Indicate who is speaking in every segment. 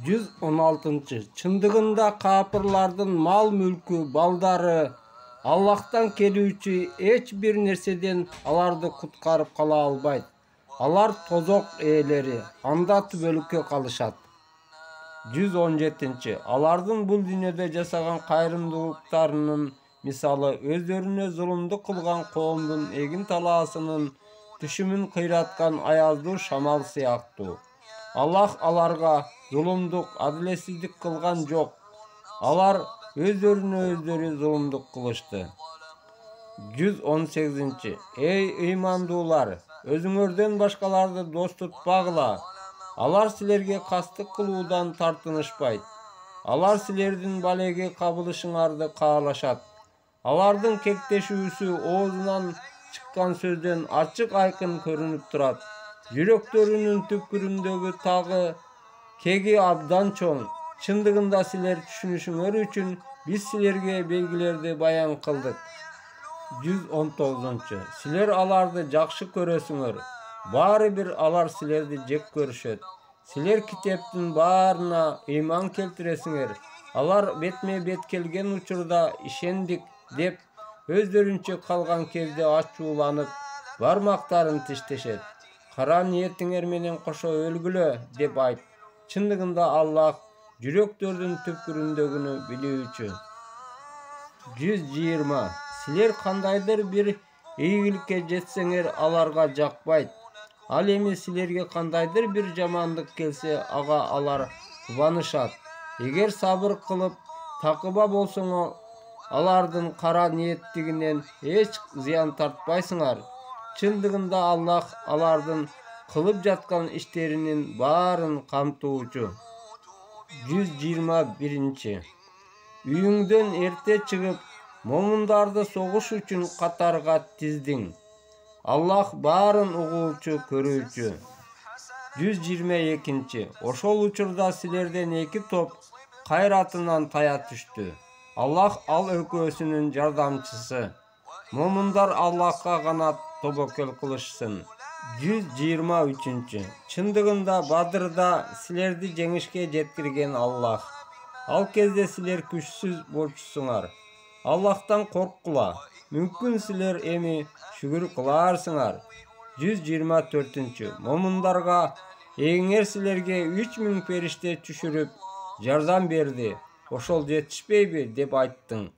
Speaker 1: 116. Чындыгында капырлардын мал мүлкү, балдары Аллахтан келүүчү эч бир нерседен аларды куткарып кала албайт. Алар тозок ээлери, анда түбөлүккө калышат. 117. Алардын бул дүйнөдө жасаган кайрымдуулуктарынын мисалы өздөрүнө зулумдук кылган коомдун эгин талаасынын түшүмүн кыйраткан аяздуу шамал сыяктуу. Аллах аларга зулумдук, адилетсиздик кылган жок. Алар өздөрүнө өздөрү зулумдук кылышты. 118. Эй ыймандуулар, өзүңөрдөн башкаларды дос тутпагыла. Алар силерге кастык кылуудан тартынышпайт. Алар силердин балеге кабылышыңарды каалашат. Алардын кектешүүсү оозунан чыккан сөздөн ачык айкын көрүнүп турат. Жүрөктөрүнүн түпкүрүндөгү тагы кеги абдан чоң. Чындыгында силер түшүнүшүңөр үчүн биз силерге белгилерди баян кылдык. 119. Силер аларды жакшы көрөсүңөр. Баары бир алар силерди жек көрүшөт. Силер китептин баарына ыйман келтиресиңер. Алар бетме-бет келген учурда ишендик деп өздөрүнчө калган кезде ачууланып, бармактарын тиштешет. Кара ниетиңер менен кошо өлгүлө деп айт. Чындыгында Аллах жүрөктөрдүн түпкүрүндөгүнү билүүчү. 120. Силер кандайдыр бир ийгиликке жетсеңер, аларга жакпайт. Ал эми силерге кандайдыр бир жамандык келсе, ага алар кубанышат. Эгер сабыр кылып, такыба болсоңор, алардын кара ниеттигинен эч зыян тартпайсыңар. Чындыгында Аллах алардын кылып жаткан иштеринин баарын камтуучу. 121. Үйүңдөн эрте чыгып, момундарды согуш үчүн катарга тиздиң. Аллах баарын угуучу, көрүүчү. 122. Ошол учурда силерден эки топ кайратынан тая түштү. Аллах ал экөөсүнүн жардамчысы. Момундар Аллахка гана тобокел кылышсын. 123. Чындыгында Бадырда силерди жеңишке жеткирген Аллах. Ал кезде силер күчсүз болчусуңар. Аллахтан корккула. Мүмкүн силер эми шүгүр кылаарсыңар. 124. Момундарга эгиңер силерге 3000 периште түшүрүп жардам берди. Ошол жетишпейби деп айттың.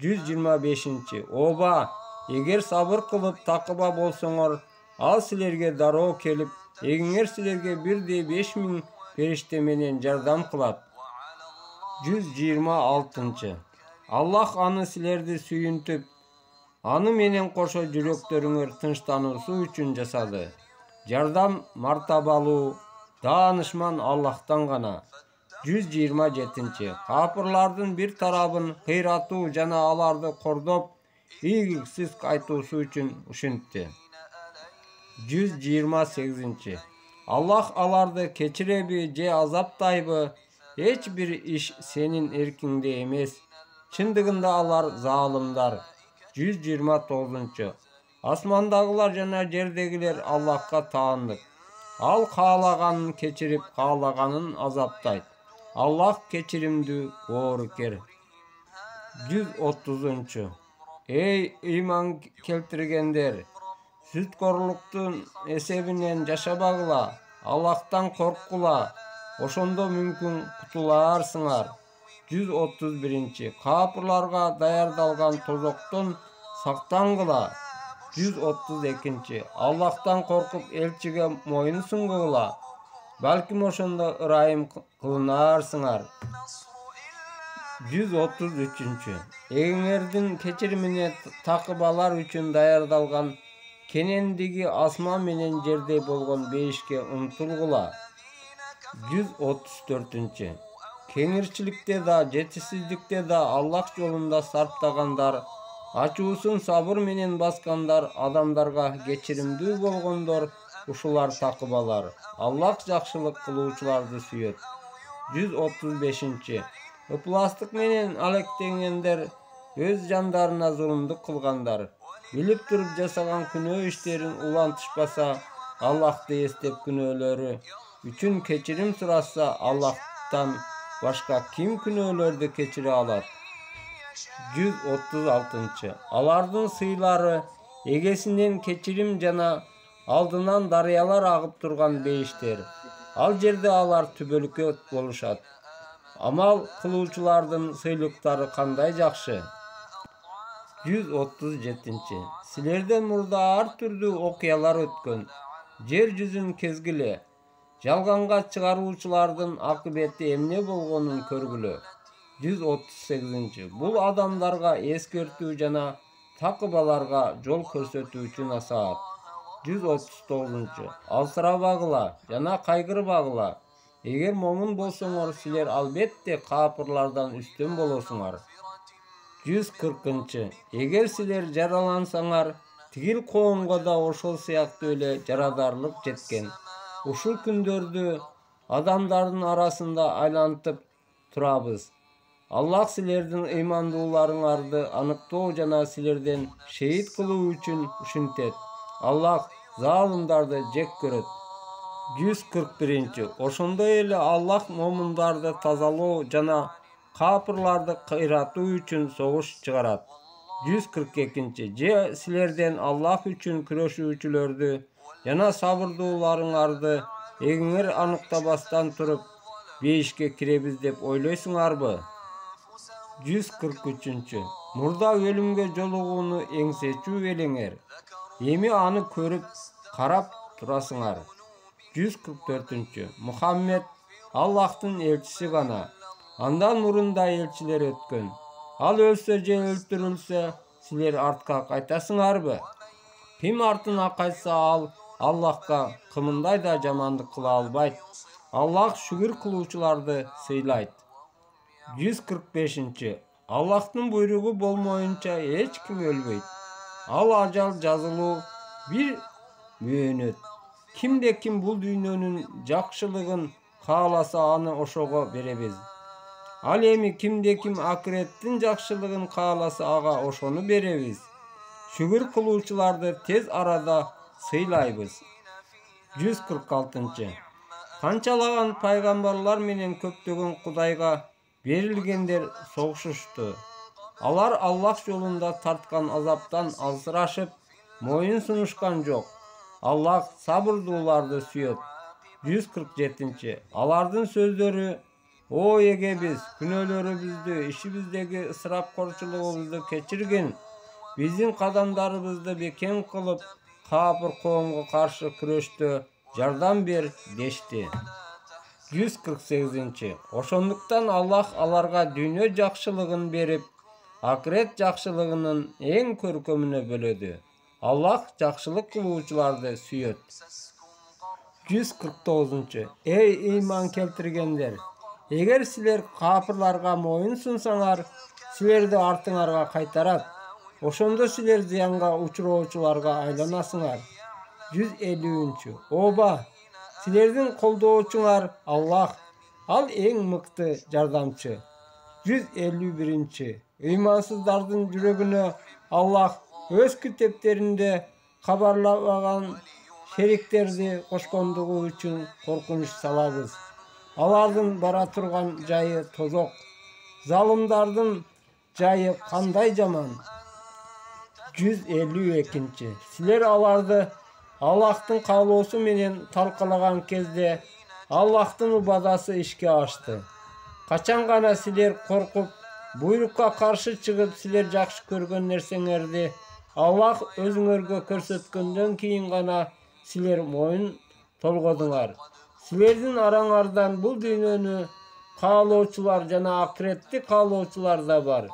Speaker 1: 125. Оба, эгер сабыр кылып такыба болсоңор, ал силерге дароо келип, эгиңер силерге бирдей 5000 периште менен жардам кылат. 126. Аллах аны силерди сүйүнтүп, аны менен кошо жүрөктөрүңөр тынчтануусу үчүн жасады. Жардам мартабалуу, даанышман Аллахтан гана. 127. Капырлардын бир тарабын кыйратуу жана аларды кордоп, ийгиликсиз кайтуусу үчүн ушинтти. 128. Аллах аларды кечиреби же азаптайбы? Эч бир иш сенин эркиңде эмес. Чындыгында алар заалымдар. 129. Асмандагылар жана жердегилер Аллахка таандык. Ал каалаганын кечирип, каалаганын азаптайт. Аллах кечиримдүү, боорукер. 130. Эй ыйман келтиргендер, сүткөрлүктүн эсебинен жашабагыла. Аллахтан корккула. Ошондо мүмкүн кутулаарсыңар. 131. Капырларга даярдалган тозоктон сактангыла. 132. Аллахтан коркуп элчиге моюн сунгугула. Балким ошондо ырайым кылынаарсыңар. 133. Эгиңердин кечиримине такып алар үчүн даярдалган кенендиги асман менен жердей болгон бейишке умтулгула. 134. Кеңирчиликте да, жетишсиздикте да Аллах жолунда сарптагандар, ачуусун сабыр менен баскандар, адамдарга кечиримдүү болгондор, ушулар такып алар. Аллах жакшылык кылуучуларды сүйөт. 135. Ыпластык менен алектенгендер, өз жандарына зулумдук кылгандар, билип туруп жасаган күнөө иштерин улантышпаса, Аллахты эстеп күнөөлөрү üçün keçirim surasa Allah'tan başka kim günahlardı keçire alat? 136. Alardın sıyları egesinden keçirim jana aldından daryalar ağıp turgan beyişler. Al jerde alar tübölükö boluşat. Amal kıluvçulardın sıylıktары kanday jakşı. 137. Silerden murda ar türlü okuyalar ötkön. Jer yüzün kezgile. Жалганга чыгаруучулардын акыбети эмне болгонун көргүлө. 138. Бул адамдарга эскертүү жана такыбаларга жол көрсөтүү үчүн насаат. 139. Алсырабагыла жана кайгырбагыла. Эгер момун болсоңор, силер албетте капырлардан үстөн болосуңар. 140. Эгер силер жаралансаңар, тигил коомго да ошол сыяктуу эле жарадарлык жеткен. Ушул күндөрдү адамдардын арасында айлантып турабыз. Аллах силердин ыймандууларыңарды аныктоо жана силерден шейит кылуу үчүн ушинтет. Аллах залымдарды жек көрөт. 141. Ошондой эле Аллах момундарды тазалоо жана капырларды кыйратуу үчүн согуш чыгарат. 142. Же силерден Аллах үчүн күрөшүүчүлөрдү жана сабырдууларыңарды эгиңер аныктабастан туруп бейишке киребиз деп ойлойсуңарбы? 143. Мурда өлүмгө жолугууну эңсечүү элеңер. Эми аны көрүп, карап турасыңар. 144. Мухаммед Аллахтын элчиси гана. Андан мурунда элчилер өткөн. Ал өлсө же өлтүрүлсө, силер артка кайтасыңарбы? Ким артына кайтса, ал Аллахка кымындай да жамандык кыла албайт. Аллах шүгүр кылуучуларды сыйлайт. 145. Аллахтын буйругу болмоюнча эч ким өлбөйт. Ал ажал жазылуу бир мөөнөт. Кимде ким бул дүйнөнүн жакшылыгын кааласа, аны ошого беребиз. Ал эми кимде ким акыреттин жакшылыгын кааласа, ага ошону беребиз. Шүгүр кылуучуларды тез арада сыйлайбыз. 146. Канчалаган пайгамбарлар менен көптөгөн Кудайга берилгендер согушушту. Алар Аллах жолунда тарткан азаптан алсырашып, моюн сунушкан жок. Аллах сабырдууларды сүйөт. 147. Алардын сөздөрү: "О эгебиз, күнөөлөрүбүздү, ишибиздеги ысырапкорчулугубузду кечиргин. Биздин кадамдарыбызды бекем кылып, капыр коомго каршы күрөштө жардам бер" дешти. 148. Ошондуктан Аллах аларга дүйнө жакшылыгын берип, акырет жакшылыгынын эң көркөмүнө бөлөдү. Аллах жакшылык кылуучуларды сүйөт. 149. Эй ыйман келтиргендер! Эгер силер капырларга моюн сунсаңар, силерди артыңарга кайтарат. Ошондо силер зыянга учуроочуларга айланасыңар. 150. Оба! Силердин колдоочуңар Аллах, ал эң мыкты жардамчы. 151. Ыймансыздардын жүрөгүнө Аллах өз китептеринде кабарлабаган шериктерди кошкондугу үчүн коркунуч салабыз. Алардын бара турган жайы тозок. Залымдардын жайы кандай жаман. 152. Силер аларды Аллахтын каалоосу менен талкалаган кезде Аллахтын убадасы ишке ашты. Качан гана силер коркуп, буйрукка каршы чыгып, силер жакшы көргөн нерсеңерди Аллах өзүңөргө көрсөткөндөн кийин гана силер моюн толгодуңар. Силердин араңардан бул дүйнөнү каалоочулар жана акыретти каалоочулар да бар.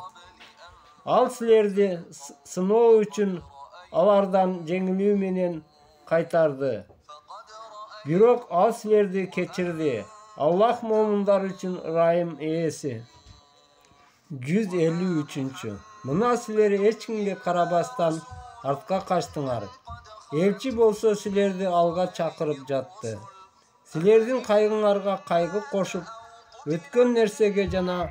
Speaker 1: Ал силерди сыноо үчүн алардан жеңилүү менен кайтарды. Бирок ал силерди кечирди. Аллах момундар үчүн ырайым ээси. 153. Мына силер эч кимге карабастан артка качтыңар. Элчи болсо силерди алга чакырып жатты. Силердин кайгыңарга кайгы кошуп, өткөн нерсеге жана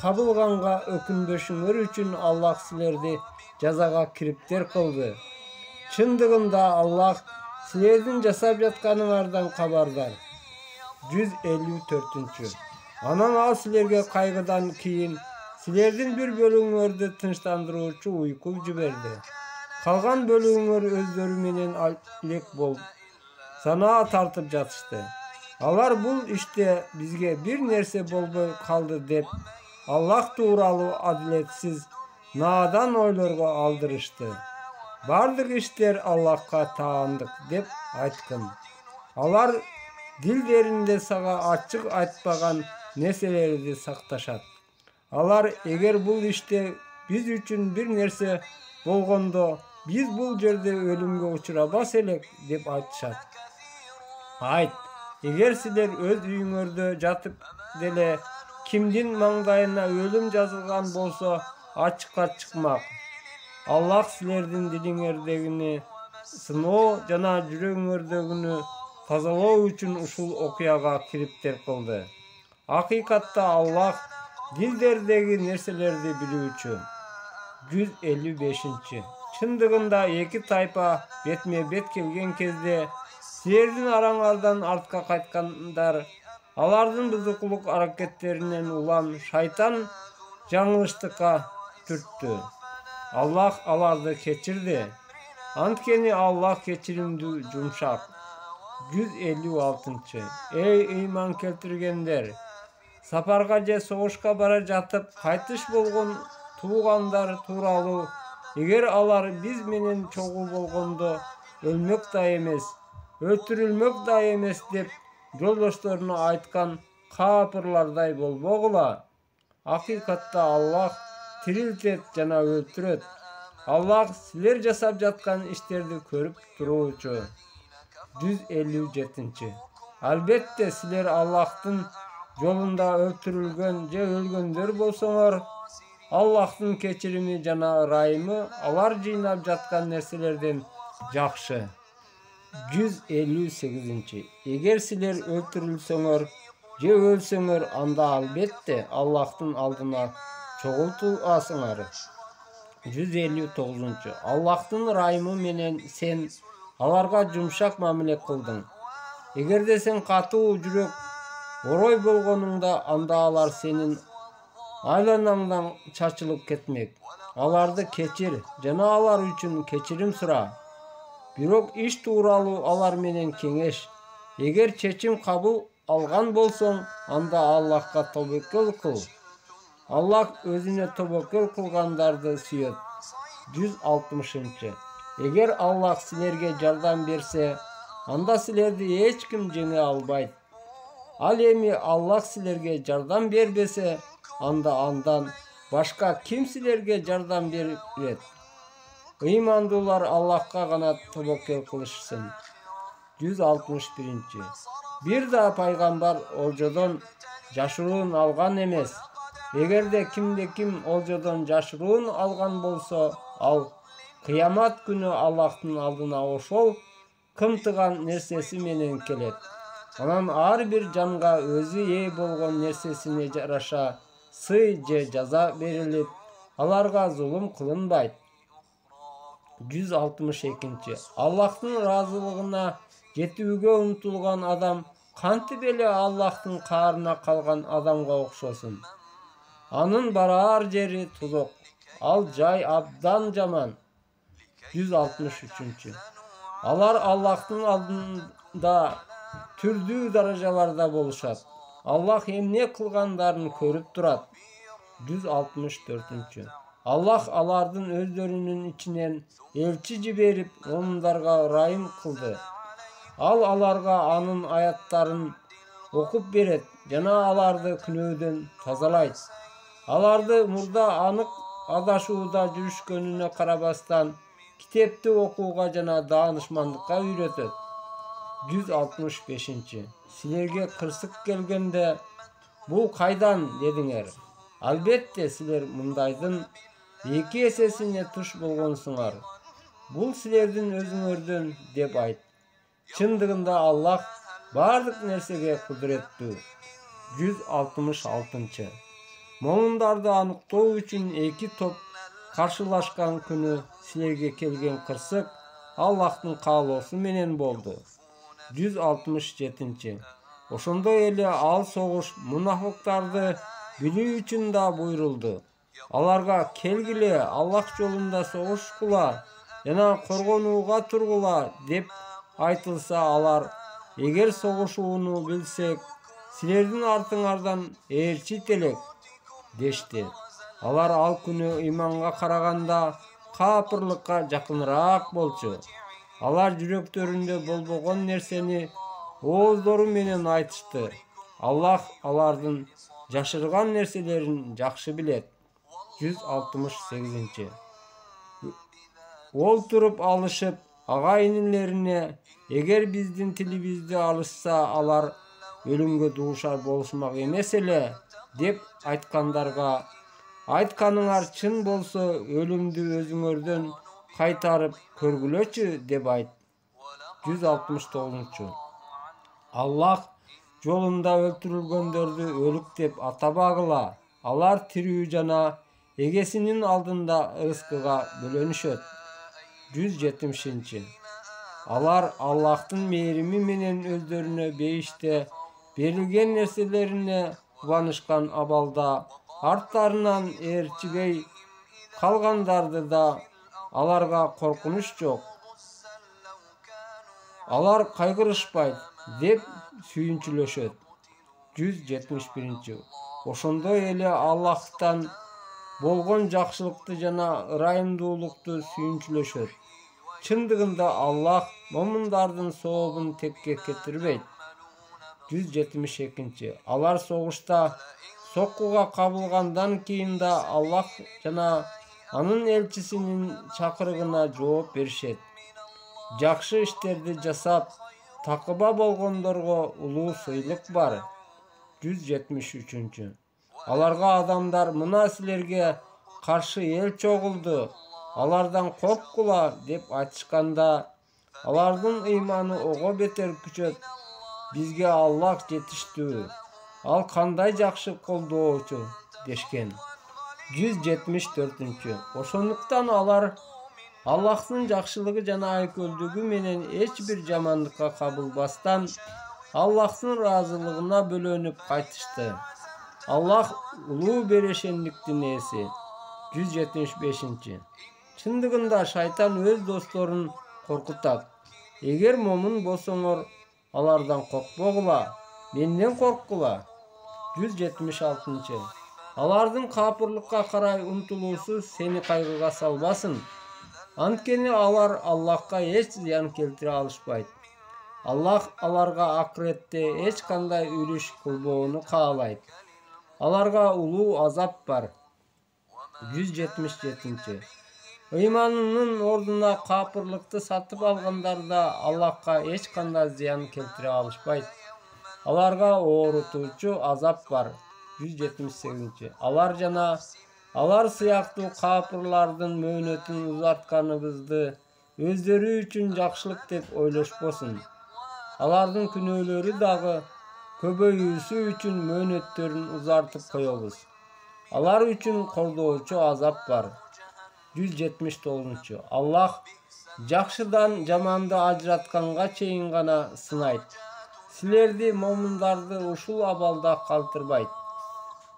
Speaker 1: кабылганга өкүнбөшүңөр үчүн Аллах силерди жазага кириптер кылды. Чындыгында Аллах силердин жасап жатканыңардан кабардар. 154. Анан ал силерге кайгыдан кийин силердин бир бөлүгүңөрдү тынчтандыруучу уйку жиберди. Калган бөлүгүңөр өздөрү менен элек болуп санаа тартып жатышты. Алар бул иште бизге бир нерсе болбой калды деп Аллах тууралуу адилетсиз, наадан ойлорго алдырышты. Бардык иштер Аллахка таандык деп айткын. Алар дилдеринде сага ачык айтпаган нерселерди сакташат. Алар эгер бул иште биз үчүн бир нерсе болгондо биз бул жерде өлүмгө учурабас элек деп айтышат. Айт, эгер силер өз үйүңөрдө жатып деле кимдин маңдайына өлүм жазылган болсо ачыкка чыкмак. Аллах силердин дилиңердегини сыноо жана жүрөгүңөрдөгүнү тазалоо үчүн ушул окуяга кириптер кылды. Акыйкатта Аллах дилдердеги нерселерди билүүчү. 155. Чындыгында эки тайпа бетме бет келген кезде силердин араңардан артка кайткандар, алардын бузукулук аракеттеринен улам шайтан жаңылыштыкка түрттү. Аллах аларды кечирди. Анткени Аллах кечиримдүү, жумшак. 156. Эй ыйман келтиргендер, сапарга же согушка бара жатып кайтыш болгон туугандар тууралуу эгер алар биз менен чогуу болгондо өлмөк да эмес, өлтүрүлмөк да эмес деп жолдошторуна айткан каапырлардай болбогула. Акыйкатта Аллах тирилтет жана өлтүрөт. Аллах силер жасап жаткан иштерди көрүп туруучу. 157. Албетте силер Аллахтын жолунда өлтүрүлгөн же өлгөндөр болсоңор, Аллахтын кечирими жана ырайымы алар жыйнап жаткан нерселерден жакшы. 158. Эгер силер өлтүрүлсөңөр же өлсөңөр, анда албетте Аллахтын алдына чогултуласыңар. 159. Аллахтын ырайымы менен сен аларга жумшак мамиле кылдың. Эгерде сен катуу жүрөк орой болгонуңда, анда алар сенин айланаңдан чачылып кетмек. Аларды кечир жана алар үчүн кечирим сура. Бирок иш тууралуу алар менен кеңеш. Эгер чечим кабыл алган болсоң, анда Аллахка тобокел кыл. Аллах өзүнө тобокел кылгандарды сүйөт. 160. Эгер Аллах силерге жардам берсе, анда силерди эч ким жеңе албайт. Ал эми Аллах силерге жардам бербесе, андан башка ким силерге жардам берет? Ыймандуулар Аллахка гана тобокел кылышсын. 161. Бир да пайгамбар олжодон жашыруун алган эмес. Эгерде кимде ким олжодон жашыруун алган болсо, ал кыямат күнү Аллахтын алдына ошол кымтыган нерсеси менен келет. Анан ар бир жанга өзү ээ болгон нерсесине жараша сый же жаза берилип, аларга зулум кылынбайт. 162. Аллахтын ыраазылыгына жетүүгө умтулган адам кантип эле Аллахтын каарына калган адамга окшосун? Анын бараар жери тозок. Ал жай абдан жаман. 163. Алар Аллахтын алдында түрдүү даражаларда болушат. Аллах эмне кылгандарын көрүп турат. 164. Аллах алардын өздөрүнүн ичинен элчи жиберип, момундарга ырайым кылды. Ал аларга анын аяттарын окуп берет жана аларды күнөөдөн тазалайт. Аларды мурда анык адашууда жүрүшкөнүнө карабастан китепти окууга жана даанышмандыкка үйрөтөт. 165. Силерге кырсык келгенде, бул кайдан дедиңер? Албетте силер мындайдын 2 эсесине туш болгонсуңар. Бул силердин өзүңөрдөн деп айт. Чындыгында Аллах бардык нерсеге кудуреттүү. 166. Момундарды аныктоо үчүн 2 топ каршылашкан күнү силерге келген кырсык Аллахтын каалоосу менен болду. 167. Ошондой эле ал согуш мунафыктарды билүү үчүн да буйрулду. Аларга келгиле, Аллах жолунда согушкула жана коргонууга тургула деп айтылса, алар эгер согушууну билсек, силердин артыңардан ээрчи телек дешти. Алар ал күнү ыйманга караганда капырлыкка жакыныраак болчу. Алар жүрөктөрүндө болбогон нерсени ооздору менен айтышты. Аллах алардын жашырган нерселерин жакшы билет. 168. Ол туруп алышып, ага-инилерине, эгер биздин тилибизди алышса, алар өлүмгө дуушар болушмак эмес эле деп айткандарга, айтканыңар чын болсо, өлүмдү өзүңөрдөн кайтарып көргүлөчү деп айт. 169. Аллах жолунда өлтүрүлгөндөрдү өлүк деп атабагыла. Алар тирүү жана эгесинин алдында ырыскыга бөлөнүшөт. 170. Алар Аллахтын мээрими менен өздөрүнө бейиште берилген нерселерине кубанышкан абалда арттарынан ээрчибей калгандарды да аларга коркунуч жок. Алар кайгырышпайт деп сүйүнчүлөшөт. 171. Ошондой эле Аллахтан болгон жакшылыкты жана ырайымдуулукту сүйүнчүлөшөт. Чындыгында Аллах момундардын сообун текке кетирбейт. 172. Алар согушта соккуга кабылгандан кийин да Аллах жана анын элчисинин чакырыгына жооп беришет. Жакшы иштерди жасап, такыба болгондорго улуу сыйлык бар. 173. Аларга адамдар мына силерге каршы эл чогулду, алардан корккула деп айтышканда, алардын ыйманы ого бетер күчөт. Бизге Аллах жетиштүү, ал кандай жакшы колдоочу дешкен. 174. Ошондуктан алар Аллахтын жакшылыгы жана айкөлдүгү менен эч бир жамандыкка кабылбастан Аллахтын ыраазылыгына бөлөнүп кайтышты. Аллах улуу берешендиктин ээси. 175. Чындыгында шайтан өз досторун коркутат. Эгер момун болсоңор, алардан коркпогула, менден корккула. 176. Алардын капырлыкка карай умтулуусу сени кайгыга салбасын. Анткени алар Аллахка эч зыян келтире алышпайт. Аллах аларга акыретте эч кандай үлүш кылбоону каалайт. Аларга улуу азап бар. 177. Ыйманынын ордуна капырлыкты сатып алгандар да Аллахка эч кандай зыян келтире алышпайт. Аларга оорутуучу азап бар. 178. Алар жана алар сыяктуу капырлардын мөөнөтүн узартканыбызды өздөрү үчүн жакшылык деп ойлошпосун. Алардын күнөөлөрү дагы көбөйүүсү үчүн мөөнөттөрүн узартып коебуз. Алар үчүн кордоочу азап бар. 179. Аллах жакшыдан жаманды ажыратканга чейин гана сынайт. Силерди момундарды ушул абалда калтырбайт.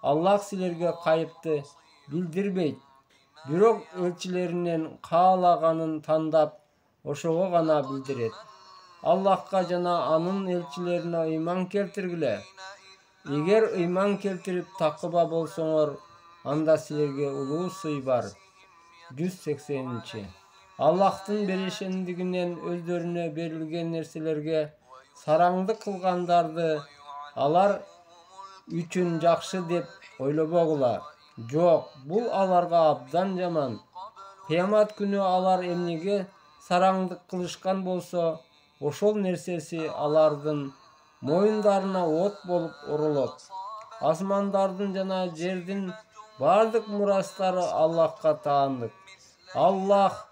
Speaker 1: Аллах силерге кайыпты билдирбейт. Бирок элчилеринен каалаганын тандап, ошого гана билдирет. Аллахка жана анын элчилерине ыйман келтиргиле. Эгер ыйман келтирип такыба болсоңор, анда силерге улуу сый бар. 180. Аллахтын берешендигинен өздөрүнө берилген нерселерге сараңдык кылгандарды алар үчүн жакшы деп ойлобогула. Жок, бул аларга абдан жаман. Кыямат күнү алар эмнеге сараңдык кылышкан болсо, ошол нерсеси алардын моюндарына от болуп оролот. Асмандардын жана жердин бардык мурастары Аллахка таандык. Аллах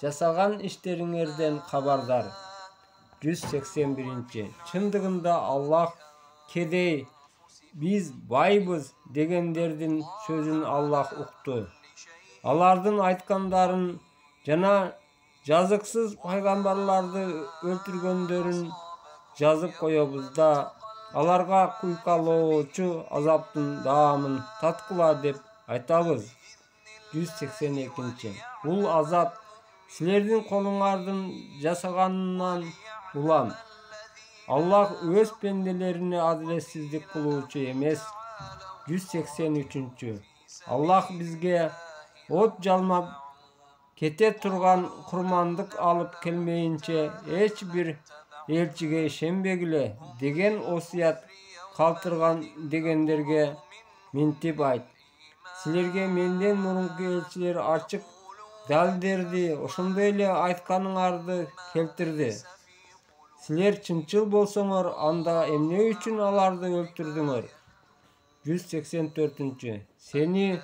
Speaker 1: жасаган иштериңерден кабардар. 181. Чындыгында Аллах кедей, биз байбыз дегендердин сөзүн Аллах укту. Алардын айткандарын жана жазыксыз пайгамбарларды өлтүргөндөрүн жазып коебуз да, аларга куйкалоочу азаптын даамын таткыла деп айтабыз. 182. Бул азап силердин колуңардын жасаганынан улам. Аллах өз пенделерине адилетсиздик кылуучу эмес. 183. Аллах бизге от жалмап кете турган курмандык алып келмейинче эч бир элчиге ишенбегиле деген осуят калтырган дегендерге минтип айт. Силерге менден мурунку элчилер ачык далилдерди ошондой эле айтканыңарды келтирди. Силер чынчыл болсоңор, анда эмне үчүн аларды өлтүрдүңөр? 184. Сени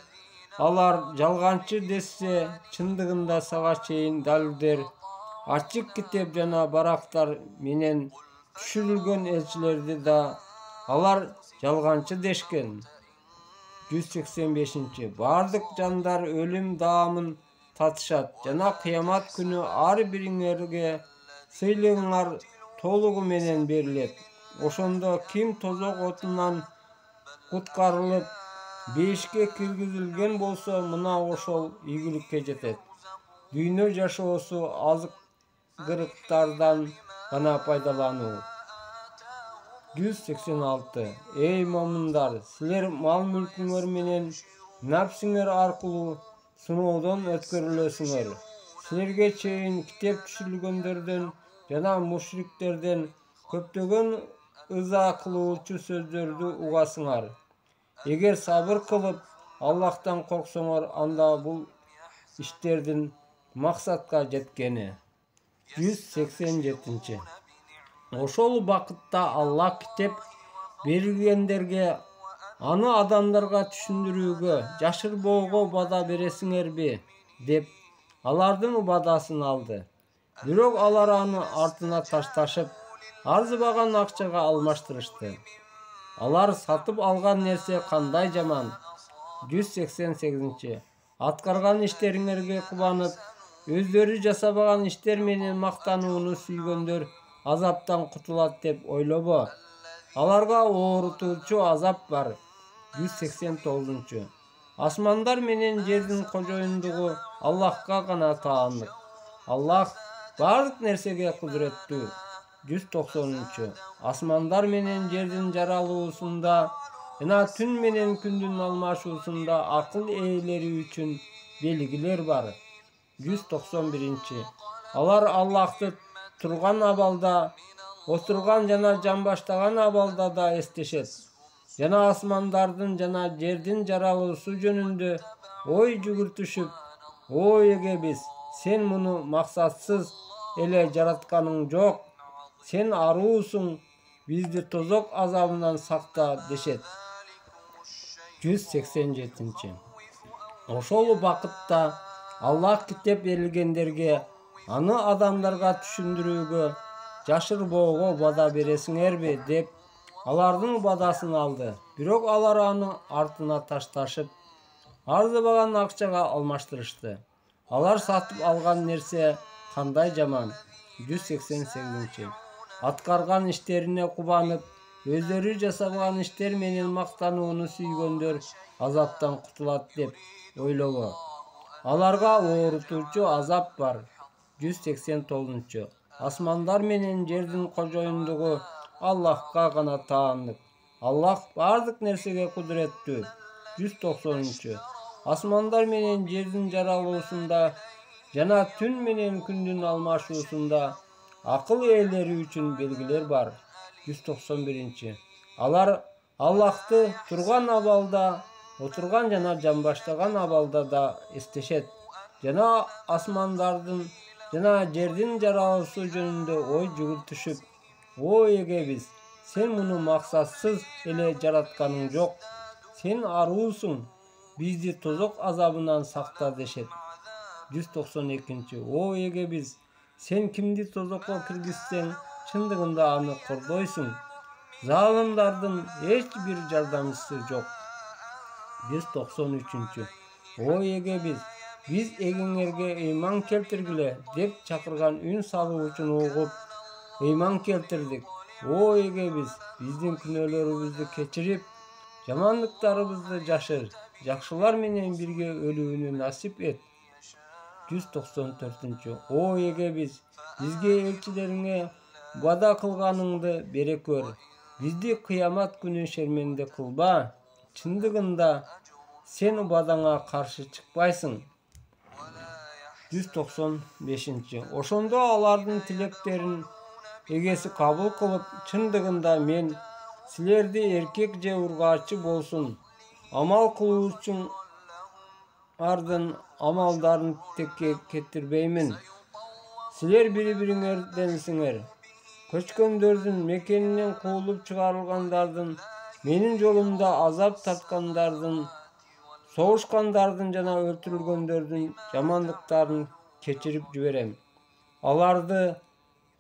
Speaker 1: алар жалганчы десе, чындыгында сага чейин далилдер, ачык китеп жана барактар менен түшүрүлгөн элчилерди да алар жалганчы дешкен. 185. Бардык жандар өлүм даамын татышат жана кыямат күнү ар бириңерге сыйлыгыңар толугу менен берилет. Ошондо ким тозок отунан куткарылып бейишке киргизилген болсо, мына ошол ийгиликке жетет. Дүйнө жашоосу азгырыктардан гана пайдалануу. 186. Эй момундар, силер мал-мүлкүңөр менен напсиңер аркылуу сыноодон өткөрүлөсүңөр. Силерге чейин китеп түшүрүлгөндөрдөн жана мушриктерден көптөгөн ыза кылуучу сөздөрдү угасыңар. Эгер сабыр кылып Аллахтан корксоңор, анда бул иштердин максатка жеткени. 187. Ошол убакытта Аллах китеп берилгендерге аны адамдарга түшүндүрүүгө, жашырбоого бада бересиңерби деп алардын убадасын алды. Бирок алар аны артына ташташып, арзыбаган акчага алмаштырышты. Алар сатып алган нерсе кандай жаман. 188. Аткарган иштериңерге кубанып, өздөрү жасабаган иштер менен мактанууну сүйгөндөр азаптан кутулат деп ойлобо. Аларга оорутуучу азап бар. 189. Асмандар менен жердин кожоюндугу Аллахка гана таандык. Аллах бардык нерсеге кудуреттүү. 190. Асмандар менен жердин жаралуусунда жана түн менен күндүн алмашуусунда акыл ээлери үчүн белгилер бар. 191. Алар Аллахты турган абалда, отурган жана жамбаштаган абалда да эстешет. Жана асмандардын жана жердин жаралуусу жөнүндө ой жүгүртүшүп, ой эгебиз, сен муну максатсыз эле жаратканың жок, сен аруусуң, бизди тозок азабынан сакта дешет. 187. Ошол убакытта Аллах китеп берилгендерге аны адамдарга түшүндүрүүгө, жашырбоого бада бересиңерби деп алардын бадасын алды. Бирок алар аны артына ташташып, арзыбаган акчага алмаштырышты. Алар сатып алган нерсе кандай жаман. 188. Аткарган иштерине кубанып, өздөрү жасабаган иштер менен мактанууну сүйгөндөр азаптан кутулат деп ойлобо. Аларга оорутуучу азап бар. 189. Асмандар менен жердин кожоюндугу Аллахка гана таандык. Аллах бардык нерсеге кудуреттүү. 190. Асмандар менен жердин жаралуусунда жана түн менен күндүн алмашуусунда акыл ээлери үчүн белгилер бар. 191. Алар Аллахты турган абалда, отурган жана жамбаштаган абалда да эстешет. Жана асмандардын жана жердин жаралуусу жөнүндө ой жүгүртүшүп, ой эгебиз, сен муну максатсыз эле жаратканың жок, сен аруусуң, бизди тозок азабынан сакта дешет. 192. Ой эгебиз, сен кимди тозокко киргизсең, чындыгында аны кордойсуң. Залымдардын эч бир жардамчысы жок. 193. Ой эгебиз, биз эгиңерге ыйман келтиргиле деп чакырган үн салуучуну угуп, ыйман келтирдик. O egemiz bizdin күнөөлөрүбүздү кечирип, жамандыктарыбызды жашыр, жакшылар менен бирге өлүүнү насип эт. 194. О egemiz бизге элчилериңе бада кылганыңды бере көр. Бизди кыямат күнү шерменде кылба. Чындыгында сен бадаңа каршы чыкпайсың. 195. Ошондо алардын тилектерин эгеси кабыл кылып, чындыгында мен силерди эркек же ургаачы болсун, амал кылуучуңардын амалдарын текке кетирбеймин. Силер бири-бириңерденсиңер. Көчкөндөрдүн мекенинен куулуп чыгарылгандардын, менин жолумда азап тарткандардын, согушкандардын жана өлтүрүлгөндөрдүн жамандыктарын кечирип жиберем. Аларды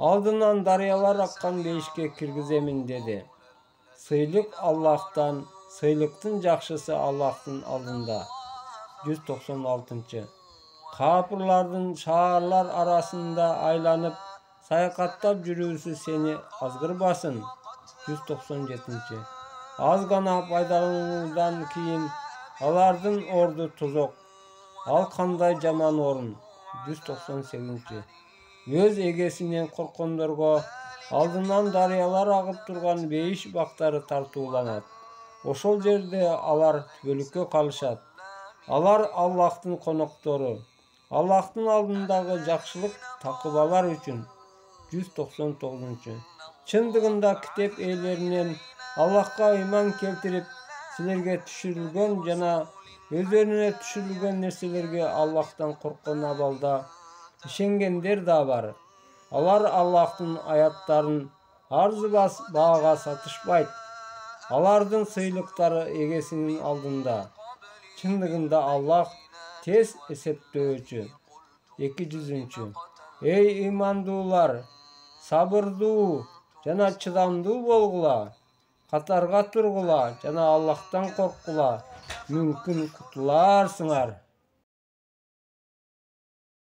Speaker 1: алдынан дарыялар аккан бейишке киргиземин деди. Сыйлык Аллахтан, сыйлыктын жакшысы Аллахтын алдында. 196. Капырлардын шаарлар арасында айланып, саякаттап жүрүүсү сени азгырбасын. 197. Аз гана пайдалануудан кийин алардын орду тозок. Ал кандай жаман орун. 198. Өз эгесинен корккондорго алдынан дарыялар агып турган бейиш бактары тартууланат. Ошол жерде алар түбөлүккө калышат. Алар Аллахтын коноктору. Аллахтын алдындагы жакшылык такыбалар үчүн. 199. Чындыгында китеп ээлеринен Аллахка ыйман келтирип, силерге түшүрүлгөн жана өздөрүнө түшүрүлгөн нерселерге Аллахтан корккон абалда ишенгендер да бар. Алар Аллахтын аяттарын арзыбас баага сатышпайт. Алардын сыйлыктары эгесинин алдында. Чындыгында Аллах тез эсептөөчү. 200. Эй ыймандуулар, сабырдуу жана чыдамдуу болгула. Катарга тургула жана Аллахтан корккула. Мүмкүн кутуларсыңар.